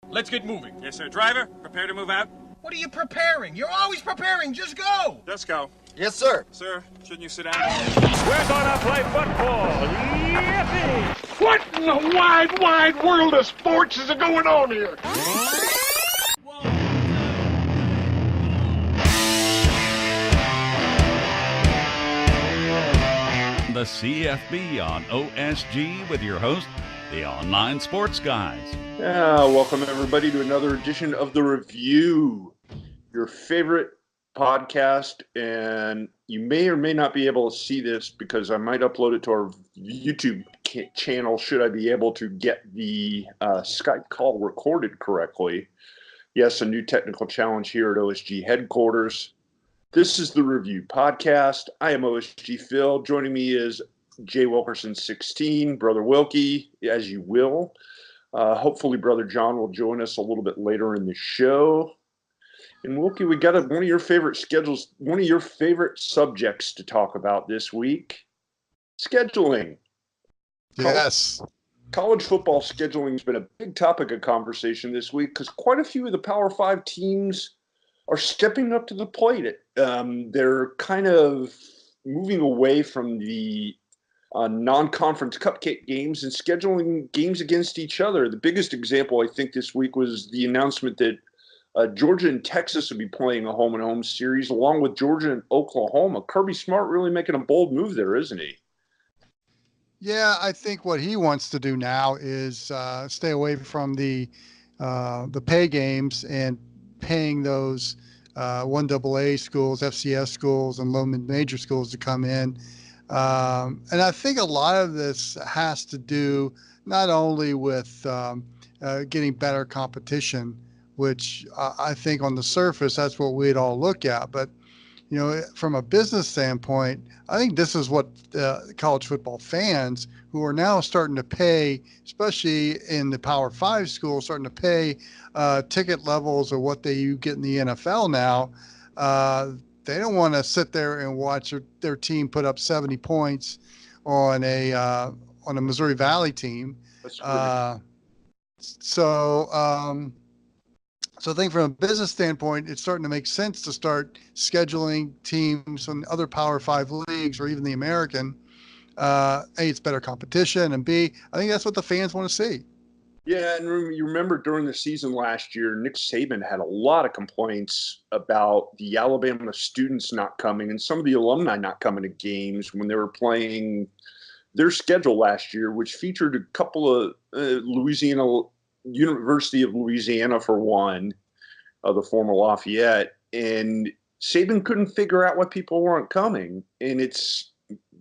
Let's get moving. Yes, sir. Driver, prepare to move out. What are you preparing? You're always preparing. Just go. Let's go. Yes, sir. Sir, shouldn't you sit down? We're gonna play football. Yippee! What in the wide, wide world of sports is going on here? The CFB on OSG with your host, the Online Sports Guys. Welcome everybody to another edition of The Review, your favorite podcast, and you may or may not be able to see this because I might upload it to our YouTube channel should I be able to get the Skype call recorded correctly. Yes, a new technical challenge here at OSG headquarters. This is The Review Podcast. I am OSG Phil. Joining me is Jay Wilkerson 16, Brother Wilkie, as you will. Hopefully Brother John will join us a little bit later in the show. And Wilkie, we got one of your favorite subjects to talk about this week. Scheduling. Yes. College football scheduling has been a big topic of conversation this week because quite a few of the Power 5 teams are stepping up to the plate. They're kind of moving away from the non-conference cupcake games and scheduling games against each other. The biggest example, I think, this week was the announcement that Georgia and Texas will be playing a home-and-home series along with Georgia and Oklahoma. Kirby Smart really making a bold move there, isn't he? Yeah, I think what he wants to do now is stay away from the pay games and paying those 1AA schools, FCS schools, and low mid-major schools to come in. And I think a lot of this has to do not only with getting better competition, which I think on the surface, that's what we'd all look at. But, you know, from a business standpoint, I think this is what college football fans who are now starting to pay, especially in the Power 5 schools, starting to pay ticket levels of what you get in the NFL now. They don't want to sit there and watch their team put up 70 points on a Missouri Valley team. So I think from a business standpoint, it's starting to make sense to start scheduling teams in other Power 5 leagues or even the American. A, it's better competition, and B, I think that's what the fans want to see. Yeah, and you remember during the season last year, Nick Saban had a lot of complaints about the Alabama students not coming and some of the alumni not coming to games when they were playing their schedule last year, which featured a couple of University of Louisiana for one, the former Lafayette, and Saban couldn't figure out why people weren't coming, and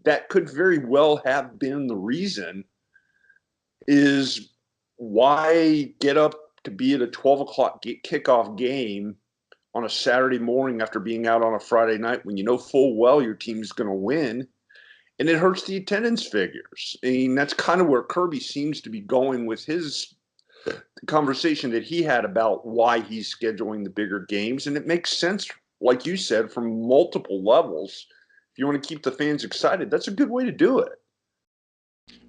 that could very well have been the reason. Is why get up to be at a 12 o'clock kickoff game on a Saturday morning after being out on a Friday night when you know full well your team's going to win, and it hurts the attendance figures. I mean, that's kind of where Kirby seems to be going with his conversation that he had about why he's scheduling the bigger games. And it makes sense, like you said, from multiple levels. If you want to keep the fans excited, that's a good way to do it.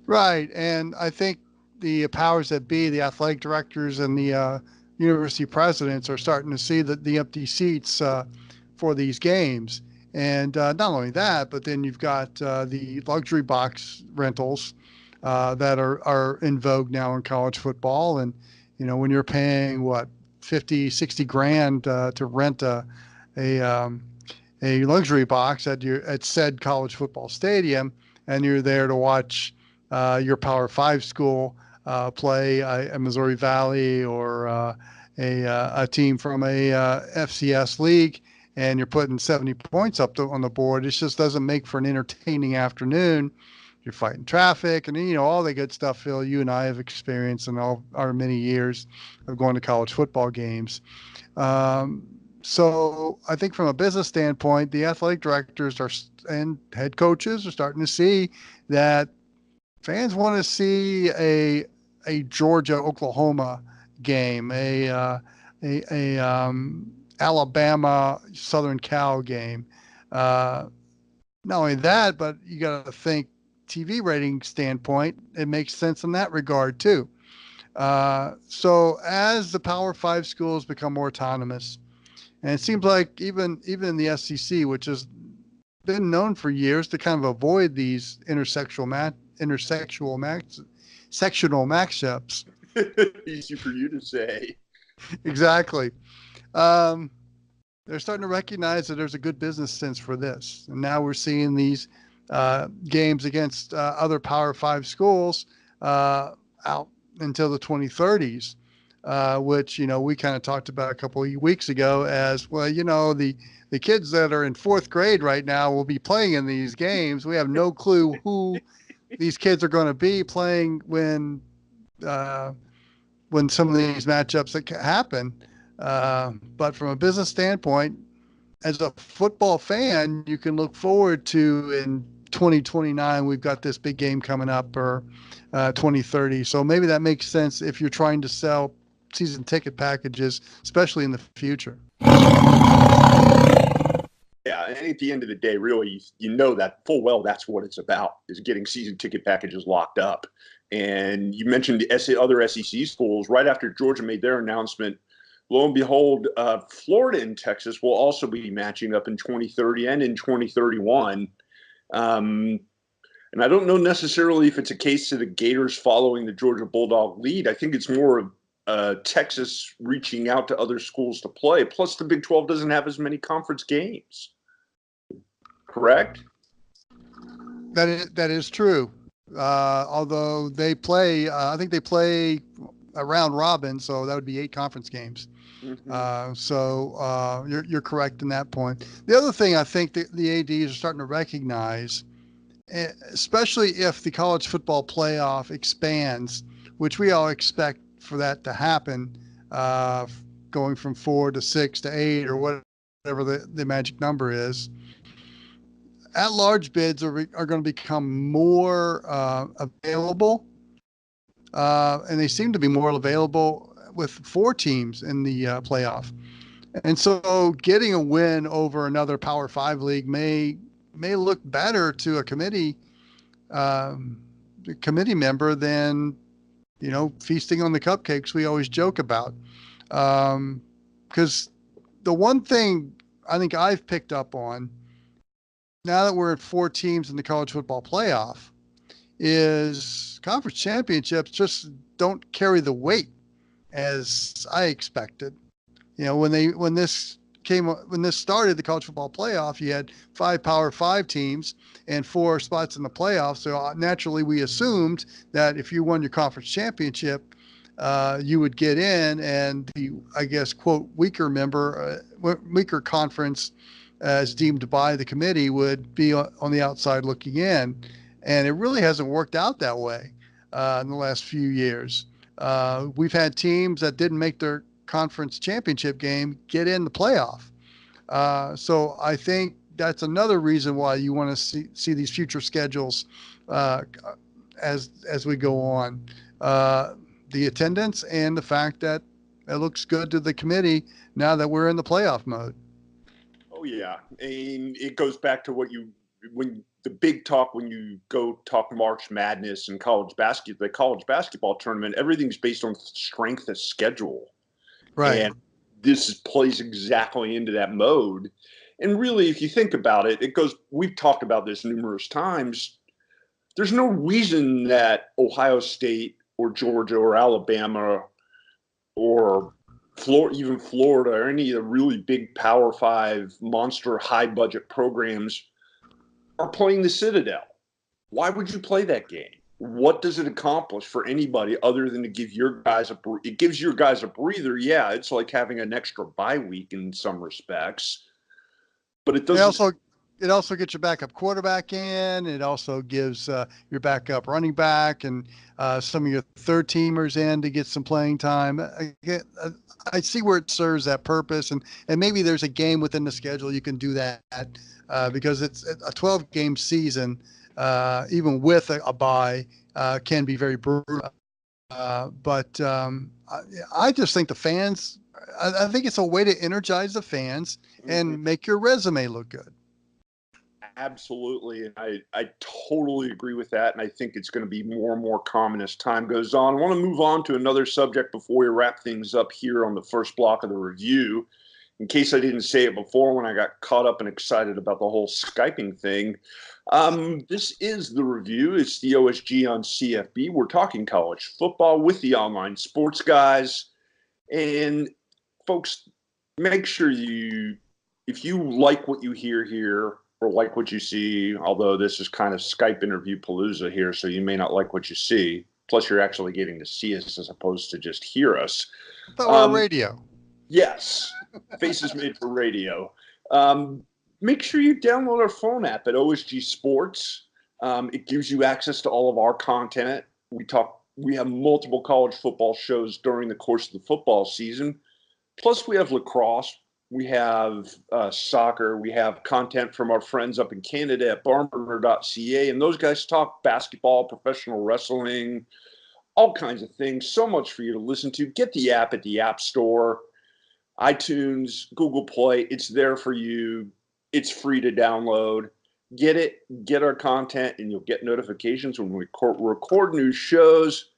Right. And I think the powers that be, the athletic directors and the university presidents are starting to see the empty seats for these games. And not only that, but then you've got the luxury box rentals that are in vogue now in college football. And, you know, when you're paying, what, 50, 60 grand to rent a luxury box at said college football stadium, and you're there to watch your Power 5 school play a Missouri Valley or a team from a FCS league, and you're putting 70 points up on the board, it just doesn't make for an entertaining afternoon. You're fighting traffic and, you know, all the good stuff, Phil, you and I have experienced in all our many years of going to college football games. So I think from a business standpoint, the athletic directors and head coaches are starting to see that fans want to see a Georgia-Oklahoma game, a Alabama Southern Cal game. Not only that, but you got to think TV rating standpoint, it makes sense in that regard too. So as the Power Five schools become more autonomous, and it seems like even in the SEC, which has been known for years to kind of avoid these sectional matchups. Easy for you to say. Exactly. They're starting to recognize that there's a good business sense for this. And now we're seeing these games against other Power Five schools out until the 2030s, which, we kind of talked about a couple of weeks ago as, well, the kids that are in fourth grade right now will be playing in these games. We have no clue who these kids are going to be playing when some of these matchups that happen. But from a business standpoint, as a football fan, you can look forward to in 2029, we've got this big game coming up, or 2030. So maybe that makes sense if you're trying to sell season ticket packages, especially in the future. Yeah, and at the end of the day, really, you know that full well that's what it's about, is getting season ticket packages locked up. And you mentioned the other SEC schools. Right after Georgia made their announcement, lo and behold, Florida and Texas will also be matching up in 2030 and in 2031. And I don't know necessarily if it's a case of the Gators following the Georgia Bulldog lead. I think it's more of Texas reaching out to other schools to play. Plus, the Big 12 doesn't have as many conference games. Correct? That is true. Although they play, I think they play a round robin, so that would be 8 conference games. Mm-hmm. So you're correct in that point. The other thing I think that the ADs are starting to recognize, especially if the college football playoff expands, which we all expect for that to happen, going from 4 to 6 to 8 or whatever the magic number is. At-large bids are going to become more available, and they seem to be more available with 4 teams in the playoff. And so getting a win over another Power 5 league may look better to a committee member than, feasting on the cupcakes we always joke about. Because the one thing I think I've picked up on, now that we're at 4 teams in the college football playoff, is conference championships just don't carry the weight as I expected. When this started, the college football playoff, you had 5 Power 5 teams and 4 spots in the playoffs. So naturally, we assumed that if you won your conference championship, you would get in, and the, I guess, quote, weaker conference, as deemed by the committee, would be on the outside looking in. And it really hasn't worked out that way in the last few years. We've had teams that didn't make their conference championship game get in the playoff. So I think that's another reason why you want to see these future schedules as we go on. The attendance and the fact that it looks good to the committee now that we're in the playoff mode. Oh, yeah. And it goes back to when the big talk, when you go talk March Madness and the college basketball tournament, everything's based on strength of schedule. Right. And this plays exactly into that mode. And really, if you think about it, we've talked about this numerous times. There's no reason that Ohio State or Georgia or Alabama or even Florida or any of the really big Power 5 monster high budget programs are playing the Citadel. Why would you play that game? What does it accomplish for anybody other than to give your guys it gives your guys a breather? Yeah, it's like having an extra bye week in some respects, but it doesn't. It also gets your backup quarterback in. It also gives your backup running back and some of your third teamers in to get some playing time. I see where it serves that purpose, and maybe there's a game within the schedule you can do that because it's a 12-game season. Even with a bye, can be very brutal. But I just think the fans, I think it's a way to energize the fans and make your resume look good. Absolutely. And I totally agree with that. And I think it's going to be more and more common as time goes on. I want to move on to another subject before we wrap things up here on the first block of the review. In case I didn't say it before when I got caught up and excited about the whole Skyping thing. This is the review. It's the OSG on CFB. We're talking college football with the online sports guys. And folks, make sure if you like what you hear here or like what you see, although this is kind of Skype interview palooza here, so you may not like what you see. Plus, you're actually getting to see us as opposed to just hear us. But we're radio. Yes. Faces made for radio. Make sure you download our phone app at OSG Sports. It gives you access to all of our content. We have multiple college football shows during the course of the football season. Plus, we have lacrosse. We have soccer. We have content from our friends up in Canada at barnburner.ca. And those guys talk basketball, professional wrestling, all kinds of things. So much for you to listen to. Get the app at the App Store, iTunes, Google Play. It's there for you. It's free to download. Get it. Get our content, and you'll get notifications when we record new shows.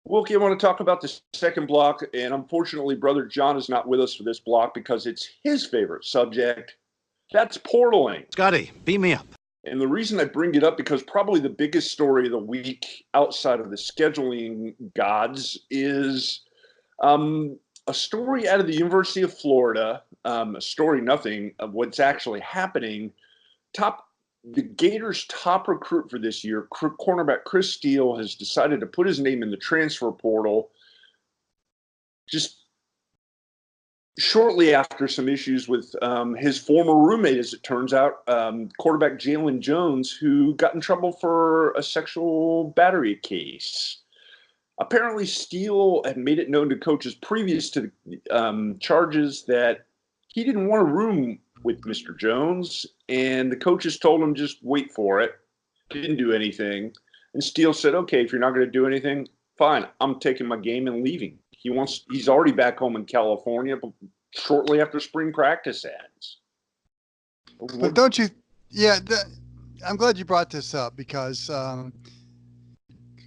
Wilkie, I want to talk about the second block, and unfortunately, Brother John is not with us for this block because it's his favorite subject. That's portaling. Scotty, beam me up. And the reason I bring it up because probably the biggest story of the week outside of the scheduling gods is a story out of the University of Florida, a story nothing of what's actually happening. The Gators' top recruit for this year, cornerback Chris Steele, has decided to put his name in the transfer portal just shortly after some issues with his former roommate, as it turns out, quarterback Jalen Jones, who got in trouble for a sexual battery case. Apparently, Steele had made it known to coaches previous to the charges that he didn't want a room with Mr. Jones, and the coaches told him just wait for it. He didn't do anything. And Steele said, okay, if you're not going to do anything, fine, I'm taking my game and leaving. He's already back home in California shortly after spring practice ends. But don't you I'm glad you brought this up because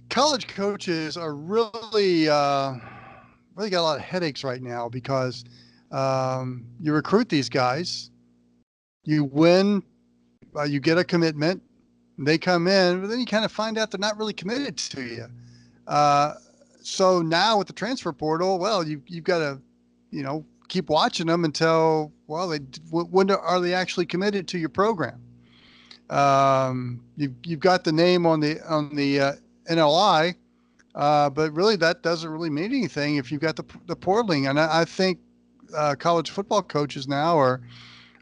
college coaches are really got a lot of headaches right now because you recruit these guys, you win, you get a commitment, they come in, but then you kind of find out they're not really committed to you. So now with the transfer portal, well, you've got to, keep watching them until, well, when are they actually committed to your program? You've got the name on the NLI, but really that doesn't really mean anything if you've got the portaling. And I think college football coaches now are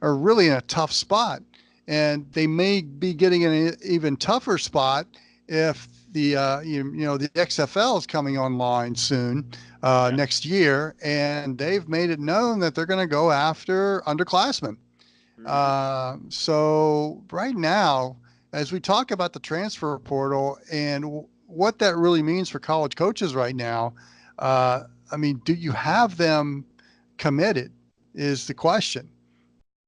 really in a tough spot, and they may be getting in an even tougher spot if the XFL is coming online soon next year, and they've made it known that they're going to go after underclassmen. Mm-hmm. So right now, as we talk about the transfer portal and what that really means for college coaches right now, do you have them committed is the question.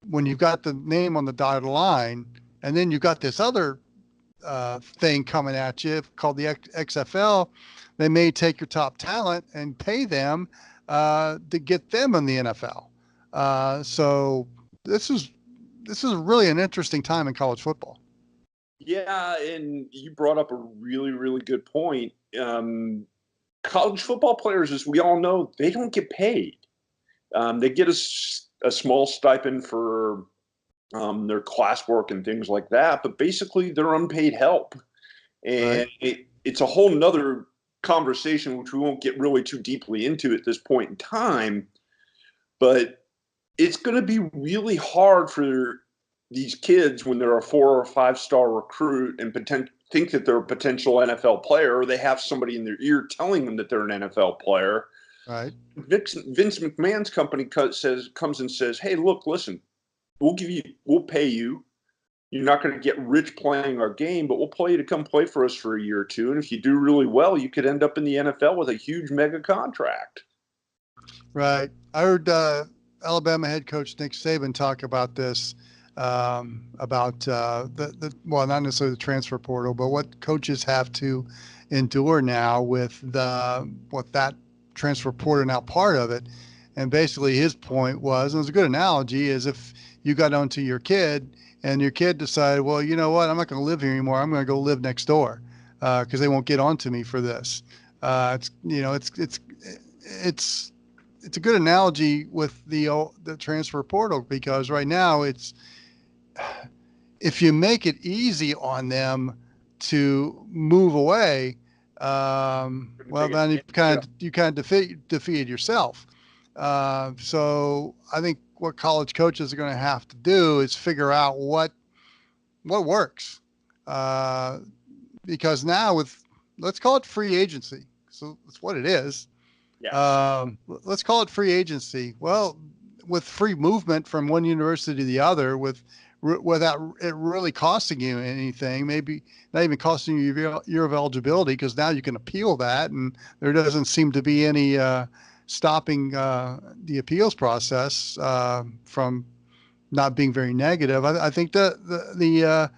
When you've got the name on the dotted line, and then you've got this other thing coming at you called the XFL, they may take your top talent and pay them to get them in the NFL. So this is really an interesting time in college football. Yeah, and you brought up a really, really good point. College football players, as we all know, they don't get paid. They get a small stipend for their classwork and things like that, but basically they're unpaid help. And right. It's a whole nother conversation, which we won't get really too deeply into at this point in time, but it's going to be really hard for these kids when they're a 4 or 5-star recruit and think that they're a potential NFL player, or they have somebody in their ear telling them that they're an NFL player. Right. Vince McMahon's company comes and says, hey, look, listen, we'll pay you. You're not going to get rich playing our game, but we'll pay you to come play for us for a year or two. And if you do really well, you could end up in the NFL with a huge mega contract. Right. I heard Alabama head coach Nick Saban talk about this about well, not necessarily the transfer portal, but what coaches have to endure now with what that transfer portal now part of it. And basically his point was, and it was a good analogy, is if you got onto your kid and your kid decided, well, you know what, I'm not going to live here anymore. I'm going to go live next door because they won't get onto me for this. It's a good analogy with the transfer portal, because right now it's, if you make it easy on them to move away, well, then you kind of defeated yourself. So I think what college coaches are going to have to do is figure out what works, because now let's call it free agency. So that's what it is. Yes. Let's call it free agency. Well, with free movement from one university to the other, without it really costing you anything, maybe not even costing you your year of eligibility, because now you can appeal that, and there doesn't seem to be any stopping the appeals process from not being very negative. I think the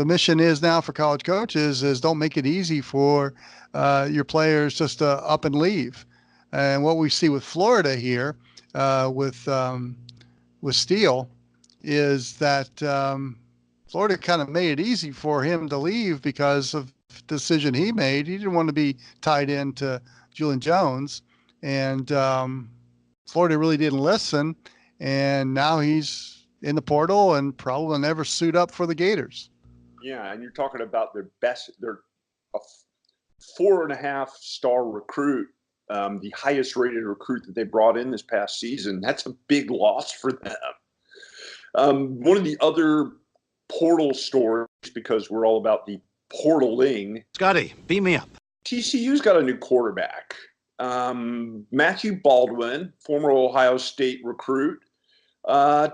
mission is now for college coaches is don't make it easy for your players just to up and leave. And what we see with Florida here with Steele is that Florida kind of made it easy for him to leave because of the decision he made. He didn't want to be tied into Julian Jones, and Florida really didn't listen. And now he's in the portal and probably will never suit up for the Gators. Yeah, and you're talking about their a 4.5-star recruit, the highest rated recruit that they brought in this past season. That's a big loss for them. One of the other portal stories, because we're all about the portaling. Scotty, beam me up. TCU's got a new quarterback. Matthew Baldwin, former Ohio State recruit,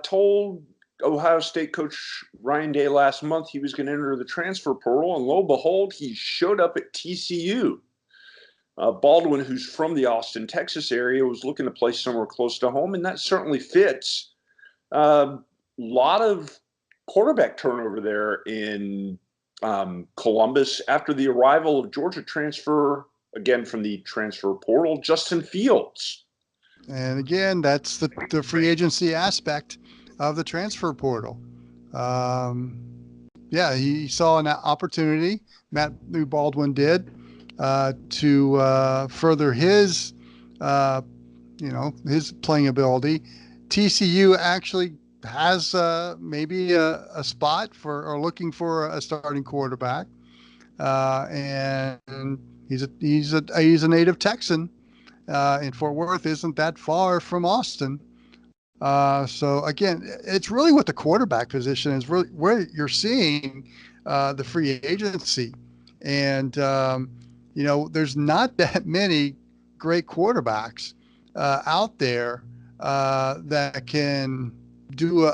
told Ohio State coach Ryan Day last month he was going to enter the transfer portal, and lo and behold, he showed up at TCU. Baldwin, who's from the Austin, Texas area, was looking to play somewhere close to home, and that certainly fits. Lot of quarterback turnover there in Columbus after the arrival of Georgia transfer, again from the transfer portal, Justin Fields. And again, that's the free agency aspect of the transfer portal. He saw an opportunity, Matthew Baldwin did, to further his playing ability. TCU actually has maybe a spot for or looking for a starting quarterback, and he's a native Texan, and Fort Worth isn't that far from Austin. So again, it's really what the quarterback position is really where you're seeing the free agency, and there's not that many great quarterbacks out there that can do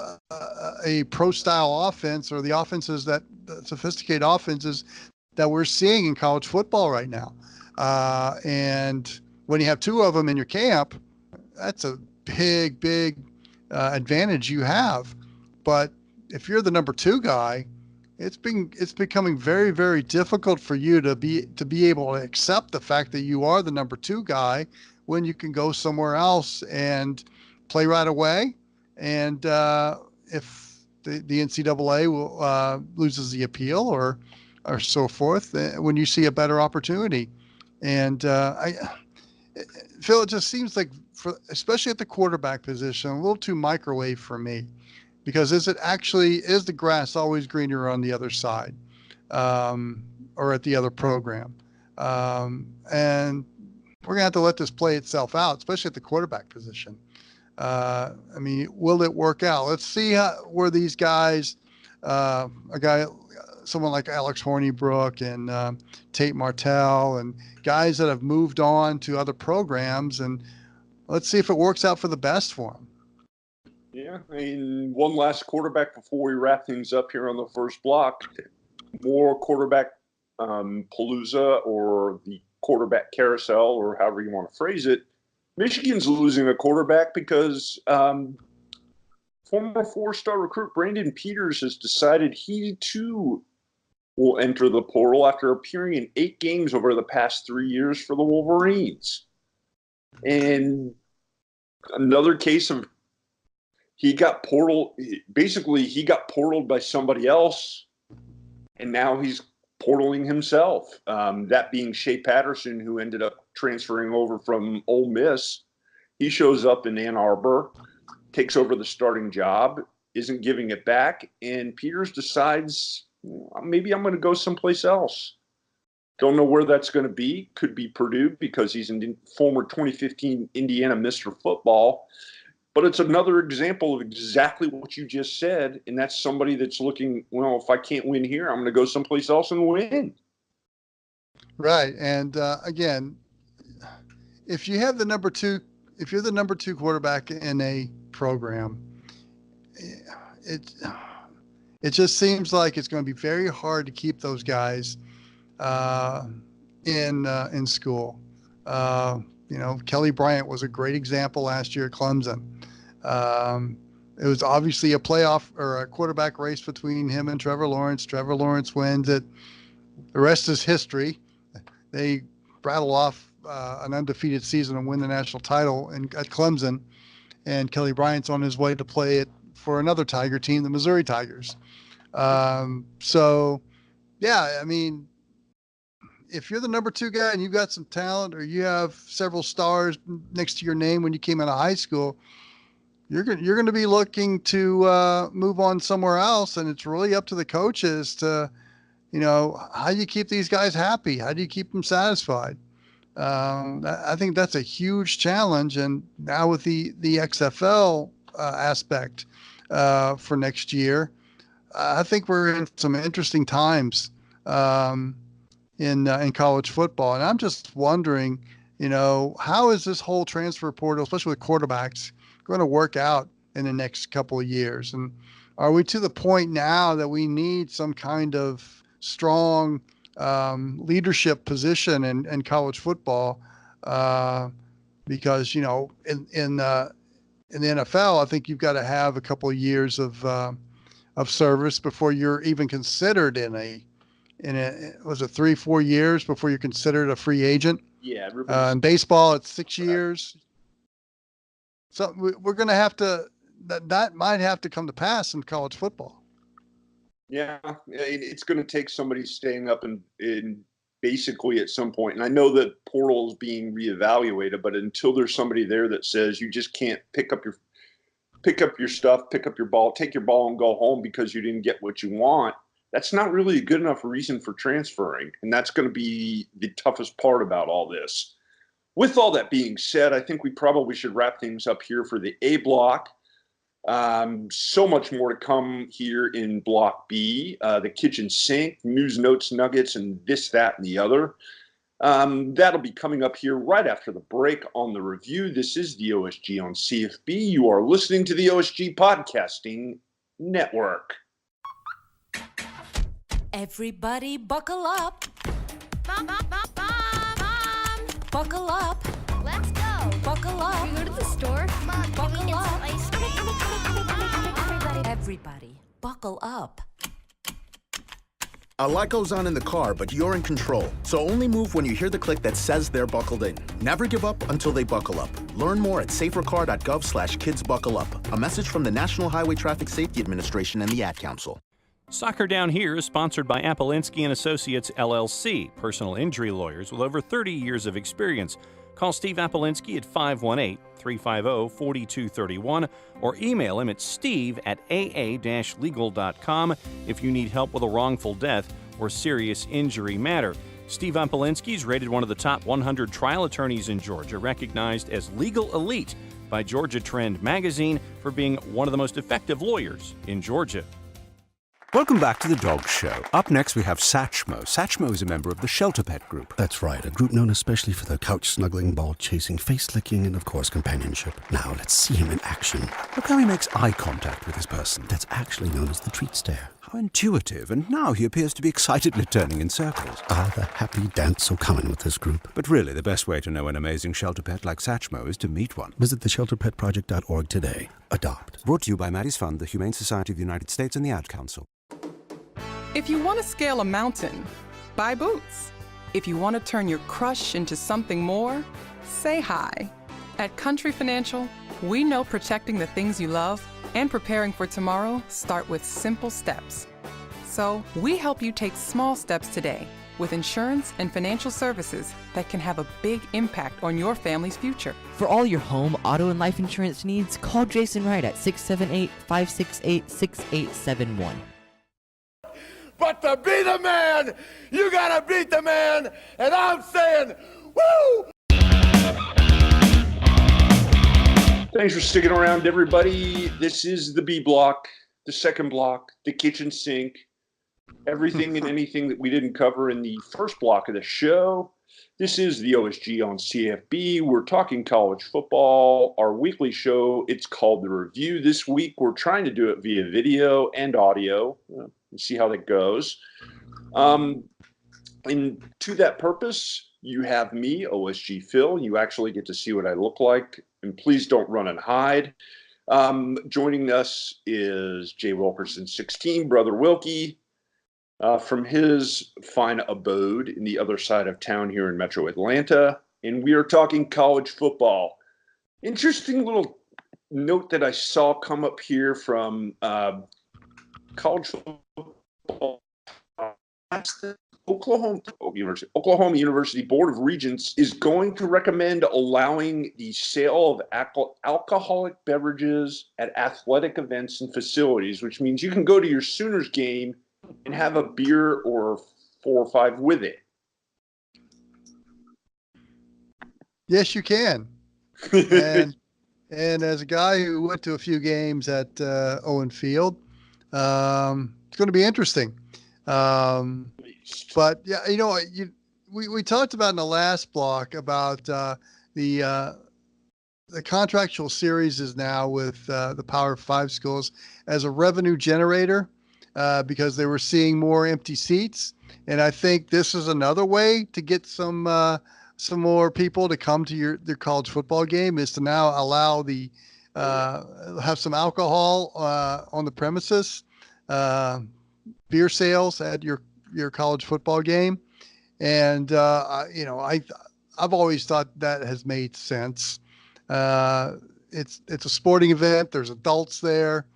a pro style offense, or the offenses the sophisticated offenses that we're seeing in college football right now. And when you have two of them in your camp, that's a big advantage you have. But if you're the number two guy, it's becoming very, very difficult for you to be able to accept the fact that you are the number two guy when you can go somewhere else and play right away. And if the NCAA loses the appeal or so forth, when you see a better opportunity. And Phil, it just seems like, especially at the quarterback position, a little too microwave for me, because is the grass always greener on the other side, or at the other program? And we're going to have to let this play itself out, especially at the quarterback position. Will it work out? Let's see where these guys, someone like Alex Hornibrook and Tate Martell, and guys that have moved on to other programs, and let's see if it works out for the best for them. Yeah, one last quarterback before we wrap things up here on the first block. More quarterback palooza, or the quarterback carousel, or however you want to phrase it. Michigan's losing a quarterback because Former four-star recruit Brandon Peters has decided he too will enter the portal after appearing in 8 games over the past 3 years for the Wolverines. And another case of he got portaled by somebody else, and now he's portaling himself. That being Shea Patterson, who ended up transferring over from Ole Miss. He shows up in Ann Arbor, takes over the starting job, isn't giving it back, and Peters decides, maybe I'm going to go someplace else. Don't know where that's going to be. Could be Purdue because he's a former 2015 Indiana Mr. Football. But it's another example of exactly what you just said, and that's somebody that's looking, well, if I can't win here, I'm going to go someplace else and win. Right, and again, if you're the number two quarterback in a program, it just seems like it's going to be very hard to keep those guys in school. Kelly Bryant was a great example last year at Clemson. It was obviously a playoff or a quarterback race between him and Trevor Lawrence. Trevor Lawrence wins it. The rest is history. They rattle off an undefeated season and win the national title at Clemson. And Kelly Bryant's on his way to play it for another Tiger team, the Missouri Tigers. So, yeah, I mean, if you're the number 2 guy and you've got some talent or you have several stars next to your name when you came out of high school, you're going to be looking to move on somewhere else. And it's really up to the coaches to, how do you keep these guys happy? How do you keep them satisfied? I think that's a huge challenge. And now with the XFL aspect for next year, I think we're in some interesting times in college football. And I'm just wondering, how is this whole transfer portal, especially with quarterbacks, going to work out in the next couple of years? And are we to the point now that we need some kind of strong leadership position in college football? Because, in the NFL, I think you've got to have a couple of years of service before you're even considered was it 3-4 years before you're considered a free agent? Yeah. In baseball, it's 6 years. So we're going to have to, that might have to come to pass in college football. Yeah, it's going to take somebody staying up and basically at some point. And I know that portal is being reevaluated, but until there's somebody there that says you just can't pick up your stuff, pick up your ball, take your ball and go home because you didn't get what you want, that's not really a good enough reason for transferring. And that's going to be the toughest part about all this. With all that being said, I think we probably should wrap things up here for the A block. So much more to come here in Block B, the kitchen sink, news, notes, nuggets, and this, that, and the other. That'll be coming up here right after the break on the review. This is the OSG on CFB. You are listening to the OSG Podcasting Network. Everybody buckle up. Buckle up. Let's go. Buckle up. Can we go to the store? Mom, buckle can we get up. some ice cream? Everybody, buckle up. A lot goes on in the car, but you're in control. So only move when you hear the click that says they're buckled in. Never give up until they buckle up. Learn more at safercar.gov/kidsbuckleup. A message from the National Highway Traffic Safety Administration and the Ad Council. Soccer Down Here is sponsored by Apolinski & Associates, LLC, personal injury lawyers with over 30 years of experience. Call Steve Apolinski at 518-350-4231 or email him at steve@aa-legal.com if you need help with a wrongful death or serious injury matter. Steve Apolinski is rated one of the top 100 trial attorneys in Georgia, recognized as Legal Elite by Georgia Trend magazine for being one of the most effective lawyers in Georgia. Welcome back to the Dog Show. Up next, we have Satchmo. Satchmo is a member of the Shelter Pet Group. That's right, a group known especially for their couch-snuggling, ball-chasing, face-licking, and, of course, companionship. Now, let's see him in action. Look how he makes eye contact with his person. That's actually known as the treat stare. How How intuitive, and now he appears to be excitedly turning in circles. Ah, the happy dance will come in with this group. But really, the best way to know an amazing shelter pet like Satchmo is to meet one. Visit theshelterpetproject.org today. Adopt. Brought to you by Maddie's Fund, the Humane Society of the United States, and the Ad Council. If you want to scale a mountain, buy boots. If you want to turn your crush into something more, say hi. At Country Financial, we know protecting the things you love and preparing for tomorrow start with simple steps. So we help you take small steps today with insurance and financial services that can have a big impact on your family's future. For all your home, auto, and life insurance needs, call Jason Wright at 678-568-6871. But to be the man, you gotta beat the man, and I'm saying, woo! Thanks for sticking around, everybody. This is the B block, the second block, the kitchen sink, everything and anything that we didn't cover in the first block of the show. This is the OSG on CFB. We're talking college football. Our weekly show, it's called The Review. This week, we're trying to do it via video and audio. We'll see how that goes. And to that purpose, you have me, OSG Phil. You actually get to see what I look like. And please don't run and hide. Joining us is Jay Wilkerson, 16, Brother Wilkie, from his fine abode in the other side of town here in Metro Atlanta. And we are talking college football. Interesting little note that I saw come up here from college football. Oklahoma University Board of Regents is going to recommend allowing the sale of alcoholic beverages at athletic events and facilities, which means you can go to your Sooners game and have a beer or 4 or 5 with it. Yes, you can. And as a guy who went to a few games at Owen Field, it's going to be interesting. But yeah, we talked about in the last block about the contractual series is now with the Power 5 schools as a revenue generator because they were seeing more empty seats, and I think this is another way to get some more people to come to their college football game is to now allow the have some alcohol on the premises. Beer sales at your college football game. And, I've always thought that has made sense. It's a sporting event. There's adults there.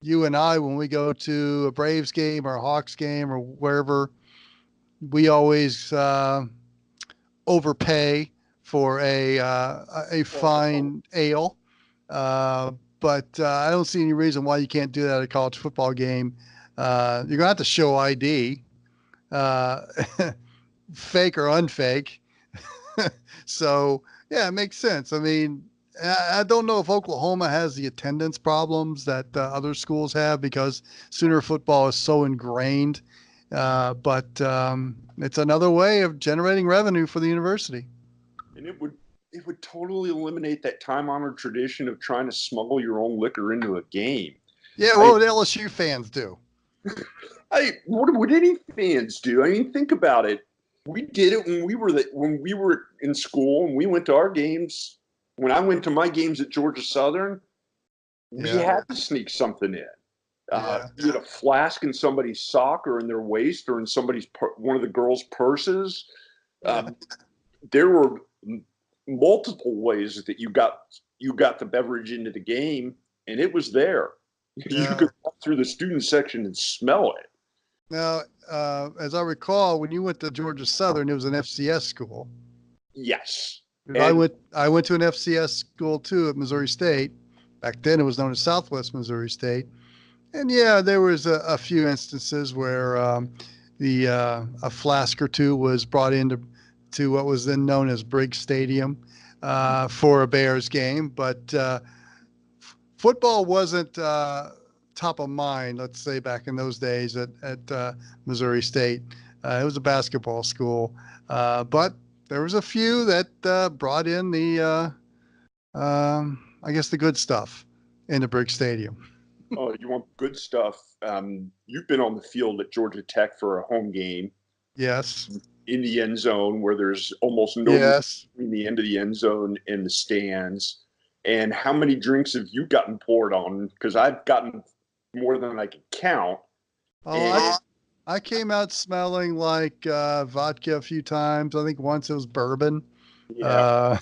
You and I, when we go to a Braves game or a Hawks game or wherever, we always overpay for a fine ale. But I don't see any reason why you can't do that at a college football game. You're going to have to show ID, fake or unfake. So, yeah, it makes sense. I mean, I don't know if Oklahoma has the attendance problems that other schools have because Sooner football is so ingrained. But it's another way of generating revenue for the university. And it would totally eliminate that time-honored tradition of trying to smuggle your own liquor into a game. Yeah, what would LSU fans do? What would any fans do? I mean, think about it. We did it when we were in school and we went to our games. When I went to my games at Georgia Southern, we had to sneak something in. You had a flask in somebody's sock or in their waist or in one of the girls' purses. There were multiple ways that you got the beverage into the game, and it was there. You could walk through the student section and smell it. Now, as I recall, when you went to Georgia Southern, it was an FCS school. Yes. I went to an FCS school too at Missouri State. Back then, it was known as Southwest Missouri State. And yeah, there was a few instances where a flask or two was brought into what was then known as Briggs Stadium for a Bears game, but football wasn't top of mind, let's say, back in those days at Missouri State. It was a basketball school, but there was a few that brought in the, I guess, the good stuff into Briggs Stadium. Oh, you want good stuff. You've been on the field at Georgia Tech for a home game. Yes. In the end zone where there's almost no room between the end of the end zone and the stands. And how many drinks have you gotten poured on? Because I've gotten more than I can count. Oh, I came out smelling like vodka a few times. I think once it was bourbon. Yeah.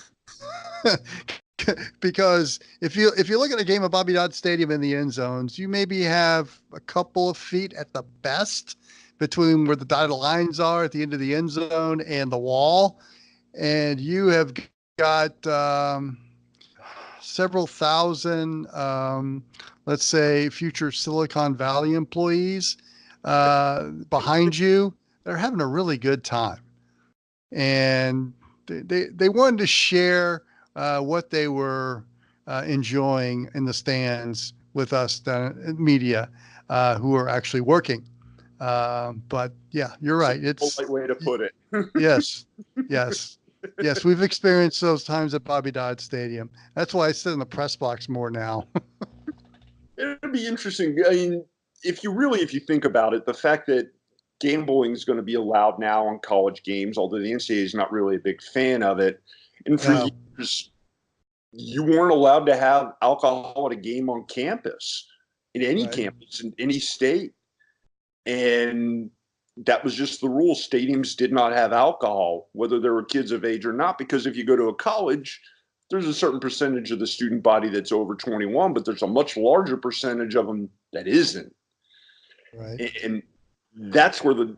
Because if you look at a game of Bobby Dodd Stadium in the end zones, you maybe have a couple of feet at the best between where the dotted lines are at the end of the end zone and the wall. And you have got several thousand, let's say, future Silicon Valley employees behind you. They're having a really good time. And they wanted to share what they were enjoying in the stands with us, the media, who are actually working. But yeah, you're right. It's a polite way to put it. Yes. We've experienced those times at Bobby Dodd Stadium. That's why I sit in the press box more now. It'd be interesting. I mean, if you think about it, the fact that gambling is going to be allowed now on college games, although the NCAA is not really a big fan of it, and for years you weren't allowed to have alcohol at a game on campus, in any campus, in any state. And that was just the rule. Stadiums did not have alcohol, whether there were kids of age or not, because if you go to a college, there's a certain percentage of the student body that's over 21, but there's a much larger percentage of them that isn't. Right. And that's where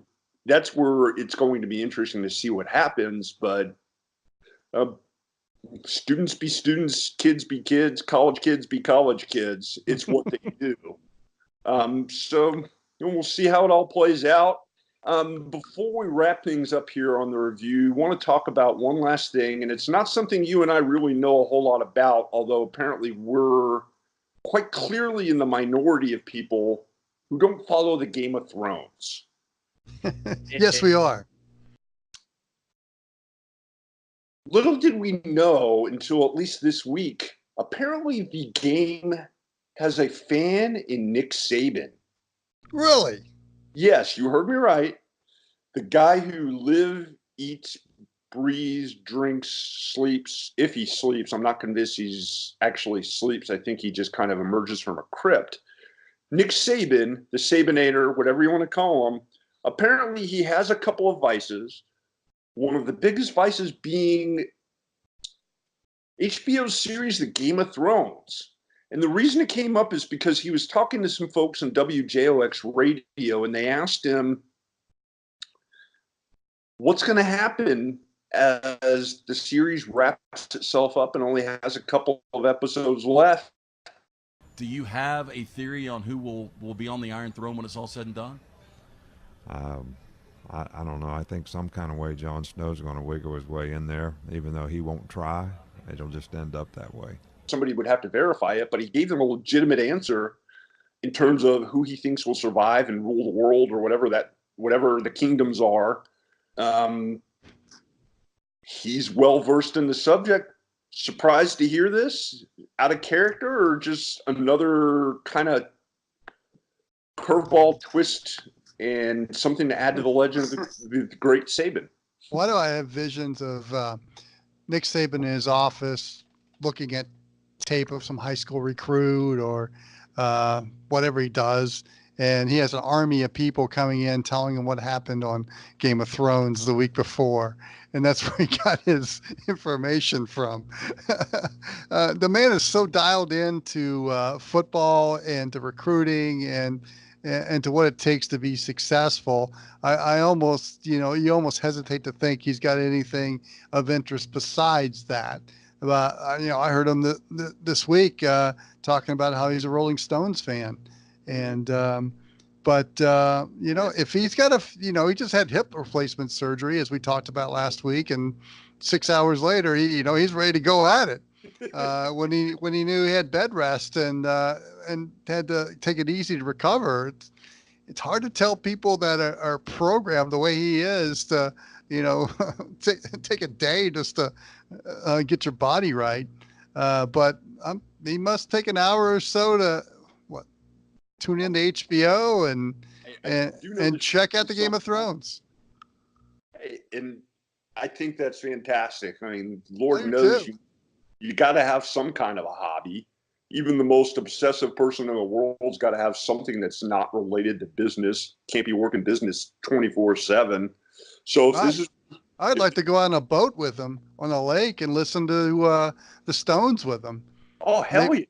it's going to be interesting to see what happens. But students be students, kids be kids, college kids be college kids. It's what they do. So we'll see how it all plays out. Before we wrap things up here on the review, I want to talk about one last thing, and it's not something you and I really know a whole lot about, although apparently we're quite clearly in the minority of people who don't follow the Game of Thrones. Yes, we are. Little did we know until at least this week, apparently the game has a fan in Nick Saban. Really? Yes, you heard me right. The guy who lives, eats, breathes, drinks, sleeps. If he sleeps, I'm not convinced he's actually sleeps. I think he just kind of emerges from a crypt. Nick Saban, the Sabanator, whatever you want to call him, apparently he has a couple of vices. One of the biggest vices being HBO's series, The Game of Thrones. And the reason it came up is because he was talking to some folks on WJOX radio, and they asked him, what's going to happen as the series wraps itself up and only has a couple of episodes left? Do you have a theory on who will be on the Iron Throne when it's all said and done? I don't know. I think some kind of way Jon Snow's going to wiggle his way in there, even though he won't try. It'll just end up that way. Somebody would have to verify it, but he gave them a legitimate answer in terms of who he thinks will survive and rule the world, or whatever the kingdoms are. He's well versed in the subject. Surprised to hear this? Out of character, or just another kind of curveball twist and something to add to the legend of the great Saban? Why do I have visions of Nick Saban in his office looking at tape of some high school recruit or whatever he does, and he has an army of people coming in telling him what happened on Game of Thrones the week before, and that's where he got his information from. The man is so dialed into football and to recruiting and to what it takes to be successful. I almost, you almost hesitate to think he's got anything of interest besides that. I heard him this week talking about how he's a Rolling Stones fan. And, if he's got he just had hip replacement surgery, as we talked about last week, and 6 hours later, he's ready to go at it. When he knew he had bed rest and had to take it easy to recover, it's hard to tell people that are programmed the way he is to, take a day just to get your body right. But he must take an hour or so to tune into HBO and check out the Game of Thrones. And I think that's fantastic. I mean, Lord knows you got to have some kind of a hobby. Even the most obsessive person in the world's got to have something that's not related to business. Can't be working business 24/7. So if this is, I'd like to go on a boat with them on a lake and listen to the Stones with them. Oh, hell yeah.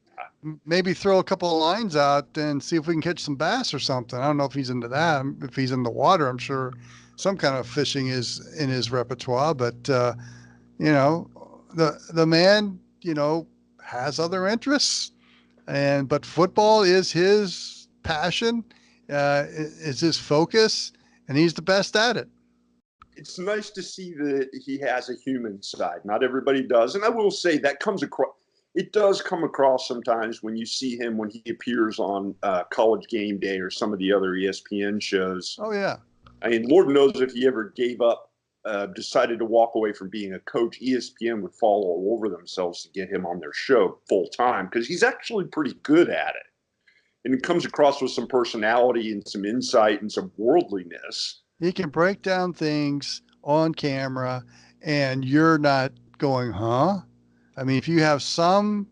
Maybe throw a couple of lines out and see if we can catch some bass or something. I don't know if he's into that. If he's in the water, I'm sure some kind of fishing is in his repertoire. But, you know, the man, you know, has other interests. But football is his passion, is his focus, and he's the best at it. It's nice to see that he has a human side. Not everybody does. And I will say that comes across. It does come across sometimes when you see him when he appears on College Game Day or some of the other ESPN shows. Oh, yeah. I mean, Lord knows if he ever gave up, decided to walk away from being a coach, ESPN would fall all over themselves to get him on their show full time because he's actually pretty good at it. And it comes across with some personality and some insight and some worldliness. He can break down things on camera and you're not going, huh? I mean, if you have some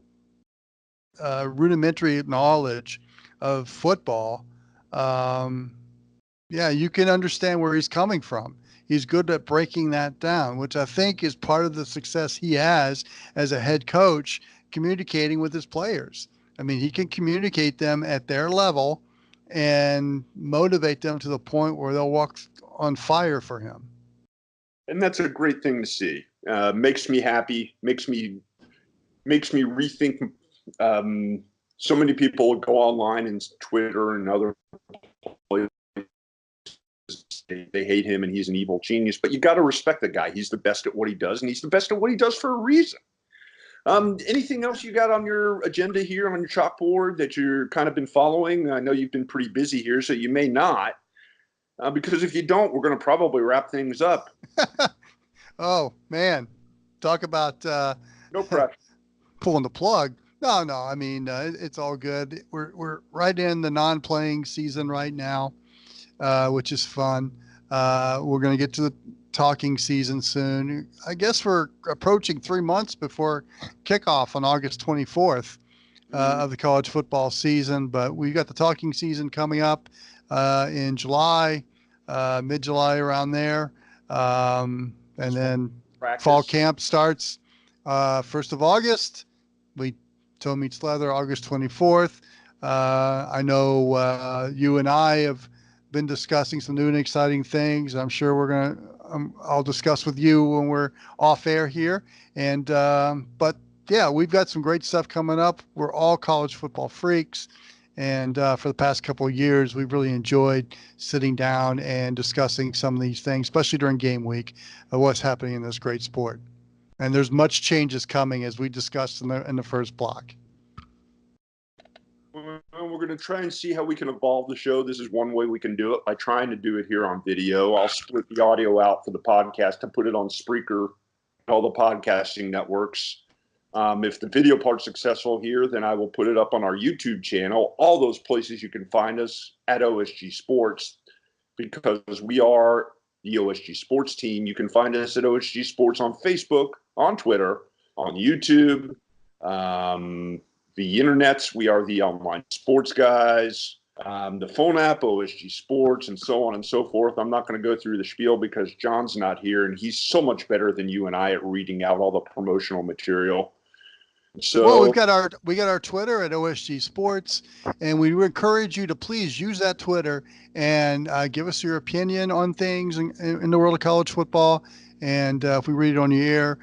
rudimentary knowledge of football, yeah, you can understand where he's coming from. He's good at breaking that down, which I think is part of the success he has as a head coach, communicating with his players. I mean, he can communicate them at their level and motivate them to the point where they'll walk on fire for him. And that's a great thing to see. Makes me happy, makes me rethink. So many people go online and Twitter and other places. They hate him and he's an evil genius, but you got to respect the guy. He's the best at what he does, and he's the best at what he does for a reason. Anything else you got on your agenda here on your chalkboard that you're kind of been following? I know you've been pretty busy here, so you may not. Because if you don't, we're going to probably wrap things up. Oh, man. Talk about no pressure. Pulling the plug. No. I mean, it's all good. We're right in the non-playing season right now, which is fun. We're going to get to the talking season soon. I guess we're approaching 3 months before kickoff on August 24th of the college football season. But we got the talking season coming up in July, mid-July around there. And then practice. Fall camp starts 1st of August. We toe meets leather August 24th. I know you and I have been discussing some new and exciting things. I'm sure I'll discuss with you when we're off air here. And but yeah, we've got some great stuff coming up. We're all college football freaks. And for the past couple of years, we've really enjoyed sitting down and discussing some of these things, especially during game week, of what's happening in this great sport. And there's much changes coming, as we discussed in the first block. Well, we're going to try and see how we can evolve the show. This is one way we can do it by trying to do it here on video. I'll split the audio out for the podcast and put it on Spreaker, all the podcasting networks. If the video part's successful here, then I will put it up on our YouTube channel. All those places you can find us at OSG Sports, because we are the OSG Sports team. You can find us at OSG Sports on Facebook, on Twitter, on YouTube, the internets. We are the online sports guys, the phone app, OSG Sports, and so on and so forth. I'm not going to go through the spiel because John's not here, and he's so much better than you and I at reading out all the promotional material. So, well, we got our Twitter at OSG Sports, and we encourage you to please use that Twitter and give us your opinion on things in the world of college football. And if we read it on your air,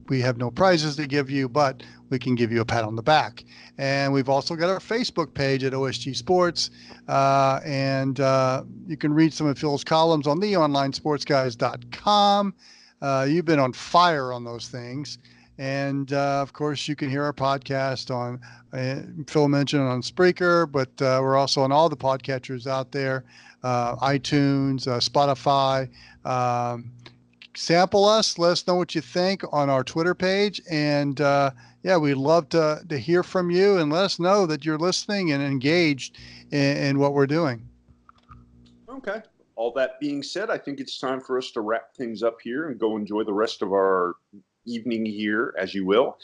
we have no prizes to give you, but we can give you a pat on the back. And we've also got our Facebook page at OSG Sports, and you can read some of Phil's columns on theonlinesportsguys.com. You've been on fire on those things. And, of course, you can hear our podcast on, Phil mentioned on Spreaker, but we're also on all the podcatchers out there, iTunes, Spotify, sample us. Let us know what you think on our Twitter page. And we'd love to hear from you and let us know that you're listening and engaged in what we're doing. Okay. All that being said, I think it's time for us to wrap things up here and go enjoy the rest of our evening here, as you will.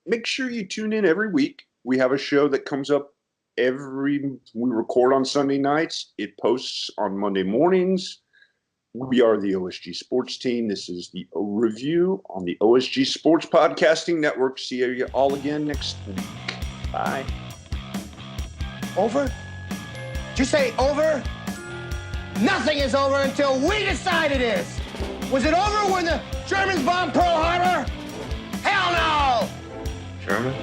Make sure you tune in every week. We have a show that comes up we record on Sunday nights. It posts on Monday mornings. We are the OSG Sports Team. This is the review on the OSG Sports Podcasting Network. See you all again next week. Bye. Over? Did you say over? Nothing is over until we decide it is. Was it over when the Germans bombed Pearl Harbor? Hell no! Sherman,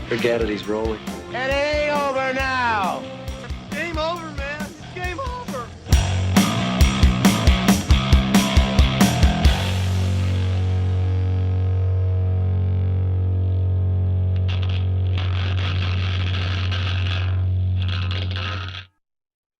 forget it. He's rolling. It ain't over now. Game over,